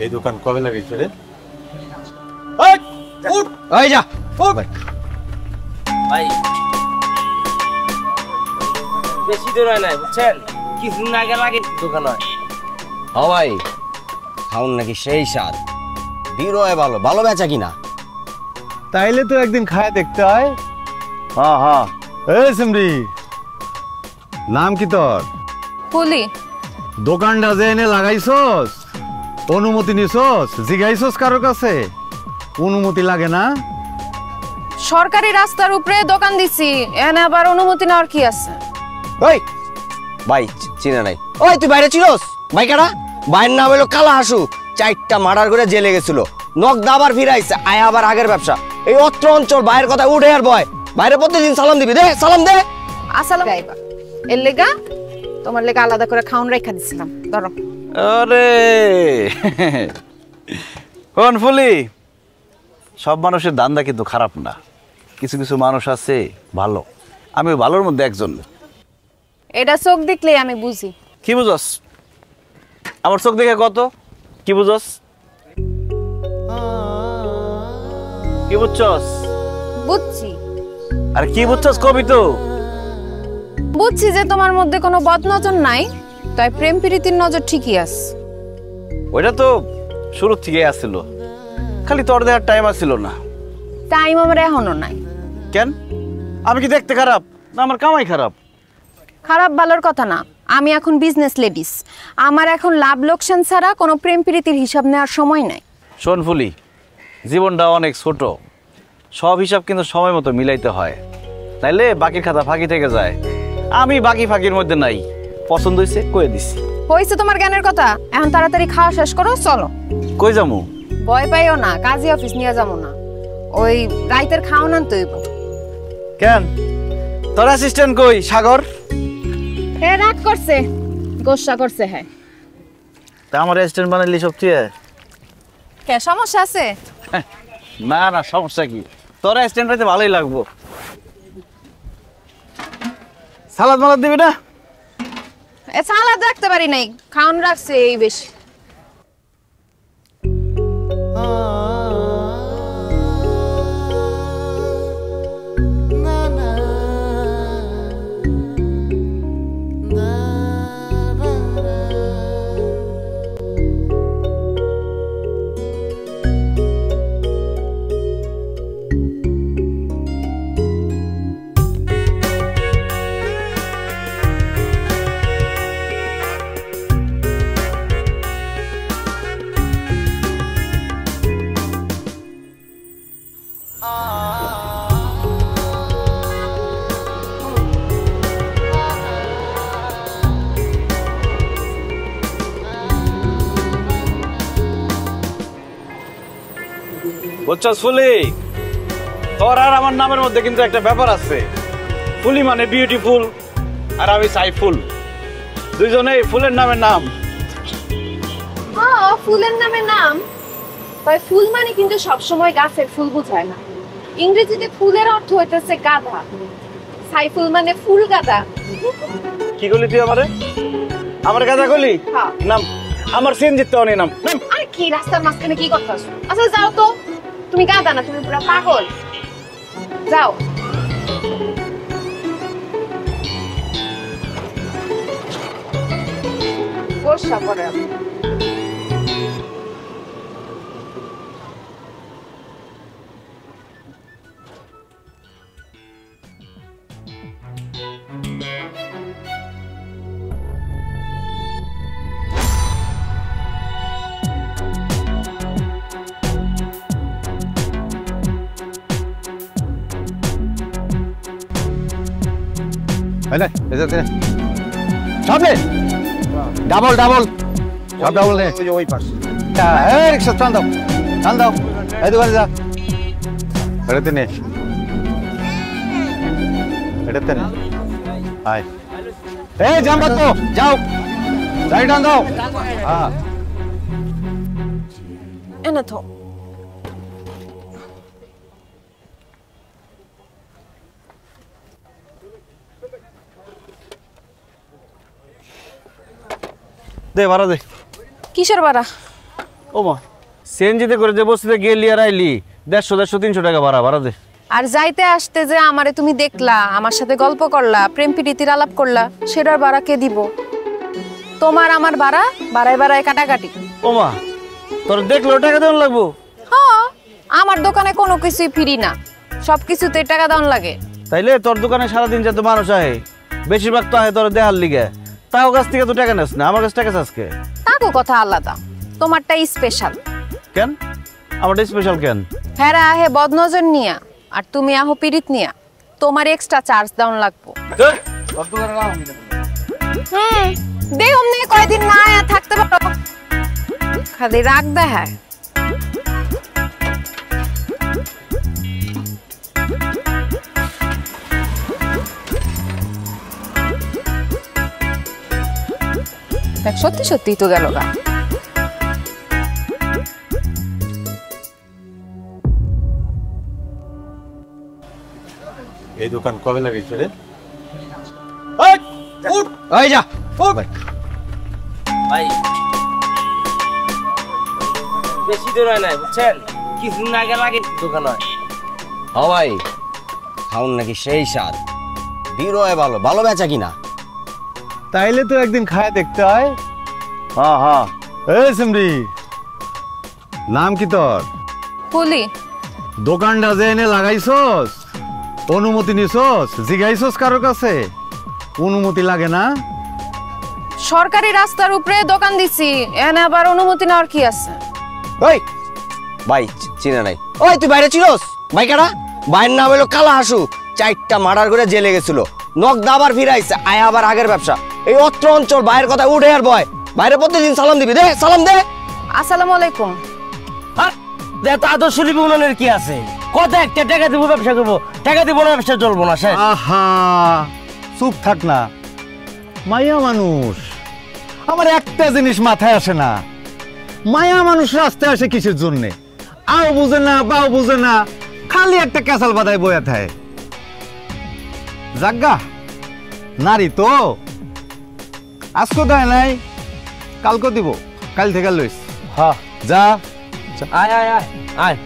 এই দোকান কবে লাগাইছে রে? ওই যা ভাই বেশি দূর হয় নাই বুঝছেন, কিছুদিন আগে লাগে দোকান হয়। ও ভাই খাউন নাকি সেই স্বাদ, বীর হয় ভালো, ভালো বেচা কিনা। তাইলে তো একদিন খায় দেখতে হয়। হ্যাঁ হ্যাঁ। এই সিমরি, নাম কি তোর? ফুলি। দোকানটা যে এনে লাগাইছস, অনুমতি নিছস? জিগাইছস কারোর কাছে? অনুমতি লাগে না? সরকারি রাস্তার উপরে দোকান দিছি, এনে আবার অনুমতি নেওয়ার কি আছে? ওই ভাই চিনে নাই? ওই তুই বাইরে ছিলস? ভাই কারা? ভাইয়ের নাম হলো কালা হাসু, 4টা মার্ডার করে জেলে গেছিল, নগদ আবার ফিরাইছে, আয় আবার আগের ব্যবসা। এই অত্র অঞ্চল ভাইয়ের কথা উঠে আর বয়, বাইরে প্রতিদিন সালাম দিবি, দে সালাম দে। আসসালাম গাইবা এর লেগা তোমার লেগা আলাদা করে খাউন রেখা দিছিলাম, ধরো। আরে কোন ফুলি, সব মানুষের দান্দা কিন্তু খারাপ না, কিছু কিছু মানুষ আছে ভালো, আমি ভালোর মধ্যে একজন। এটা চোখ দেখলেই আমি বুঝি। কি বুঝস? আমার চোখ দেখে কত কি বুঝস? কি বুঝছস? বুঝছি। আর কি বুঝছস কবি তো? বুঝছি যে তোমার মধ্যে কোনো বদনজর নাই, তাই প্রেম প্রীতির নজর ঠিকই আছে। ওইটা তো শুরু থেকে আসছিল, খালি তোর দেওয়ার টাইম আসছিল না। টাইম আমার এখনো নাই। কেন? আমি কি দেখতে খারাপ না আমার কামাই খারাপ? খারাপ ভালোর কথা না, আমি এখন বিজনেস লেডিস, আমার এখন লাভ লোকসান ছাড়া কোনো প্রেম প্রীতির হিসাব নেওয়ার সময় নাই। শোন ফুলি, জীবনটা অনেক ছোট, সব হিসাব কিন্তু সময় মতো মিলাইতে হয়, তাইলে বাকির খাতা ফাঁকি থেকে যায়। আমি বাকি ফাঁকির মধ্যে নাই, পছন্দ হয়েছে কয়ে দিছি। হয়েছে তোমার জ্ঞানের কথা, এখন তাড়াতাড়ি খাওয়া শেষ করো, চলো। কই যামু? ভয় পাইও না, কাজী অফিস নিয়ে যাবো না, ওই রাইতের খাওয়া নান তৈব। কেন তোর অ্যাসিস্ট্যান্ট কই সাগর? হ্যাঁ রাগ করছে, গোসা করছে। হ্যাঁ তা আমার অ্যাসিস্ট্যান্ট বানাইলি সব তুই? কে সমস্যা আছে? না না সমস্যা কি, তোর অ্যাসিস্ট্যান্ট হইতে ভালোই লাগবো। সালাদ মালাদ দিবি না? এ সালাদ রাখতে পারি নাই, খাওন রাখছে এই বেশি। বুঝছস ফুলি, তোর আর আমার নামের মধ্যে কিন্তু একটা ব্যাপার আছে। ফুলি মানে বিউটিফুল, আর আমি সাইফুল, দুইজনেই ফুলের নামের নাম। হ্যাঁ ফুলের নামে নাম, তাই ফুল মানে কিন্তু সবসময় গাছের ফুল বোঝায় না। ইংরেজিতে ফুলের অর্থ হইতেছে গাধা, সাইফুল মানে ফুল গাধা। কি করলি তুই আমারে? আমার গাধা করলি? হ্যাঁ। নাম আমার সিনজিত তো অনেক নাম। আরে কি রাস্তার মাঝখানে কি করতেছ? আচ্ছা যাও তো, তুমি গাধা না, তুমি পুরো পাগল। যাও। গোসা করে সামনে ডাবল ডাবল, সব ডাবল নে। ওই পাশ রিক্সা টান দাও, টান দাও, এই দোকানে যা। এটাতে নে, এটাতে নে। আয় এই জাম্বা তো যাও, গাড়ি টান দাও। হ্যাঁ এনে তো দে ভাড়া দে। কিসের ভাড়া? ও মা সিএনজিতে করে যে বস্তিতে গেলি আর আইলি 150-300 টাকা ভাড়া দে। আর যাইতে আসতে যে আমারে তুমি দেখলা, আমার সাথে গল্প করলা, প্রেম প্রীতির আলাপ করলা, সেটার ভাড়া কে দিব? তোমার আমার ভাড়া বাড়ায় বাড়ায় কাটাকাটি। ও মা তোর দেখলেও টাকা দেওয়া লাগবো? হ্যাঁ, আমার দোকানে কোনো কিছুই ফ্রি না, সব কিছুতে টাকা দেওয়ান লাগে। তাইলে তোর দোকানে সারাদিন যত মানুষ আহে বেশিরভাগ তো আহে তোর দেহার লিগে, তাও কাছ থেকে তো টাকা নেস না, আমার কাছে টাকা আজকে তাকো কথা আলাদা, তোমারটা স্পেশাল। কেন আমারটা স্পেশাল কেন? হেরা আহে বদনজর নিয়া, আর তুমি আহো পিরিত নিয়া, তোমার এক্সট্রা চার্জ দেওয়ান লাগবো। দে অমনি কয়দিন না আয়া থাকতে পারো, খালি রাগ দেখায়। দেখ সত্যি সত্যি তো গেল গা। এই দোকান কবে লাগাইছে রে? ওই যা ভাই বেশি দূর হয় নাই বুঝছেন, কিছুদিন আগে লাগে দোকান হয়। ও ভাই খাউন নাকি সেই স্বাদ, বিরয় ভালো ভালো বেচা কিনা। তাইলে তো একদিন খায় দেখতে হয়। হ্যাঁ হ্যাঁ এই সিমরি, নাম কি তোর? ফুলি। দোকানটা যে এনে লাগাইছস অনুমতি নিছস? জিগাইছস কারোর কাছে? অনুমতি লাগে না? সরকারি রাস্তার উপরে দোকান দিছি, এনে আবার অনুমতি নেওয়ার কি আছে? ওই ভাই চিনে নাই? ওই তুই বাইরে ছিলস? ভাই কারা? ভাইয়ের নাম হলো কালা হাসু, 4টা মার্ডার করে জেলে গেছিল, নগদ আবার ফিরাইছে, আয় আবার আগের ব্যবসা। এই অত্র অঞ্চল ভাইয়ের কথা উঠে আর বয়, বাইরে প্রতিদিন সালাম দিবি, দে সালাম দে। আসসালামু আলাইকুম। আদর্শ লিপি উনানের কি আছে? কত একটা টাকা দিব ব্যবসা করবো, টাকা দিব না ব্যবসা চলবো না। স্যার আহা চুপ থাক না, মায়া মানুষ। আমার একটা জিনিস মাথায় আসে না, মায়া মানুষ রাস্তায় আসে কিসের জন্যে? আও বুঝে না বাও বুঝে না, খালি একটা ক্যাসাল বাদায় বয়া থাকে। জাগা নারী তো আজকে দেয় নাই, কালকে দিব, কাল থেকে লইস। হ্যাঁ যা আয় আয় আয় আয়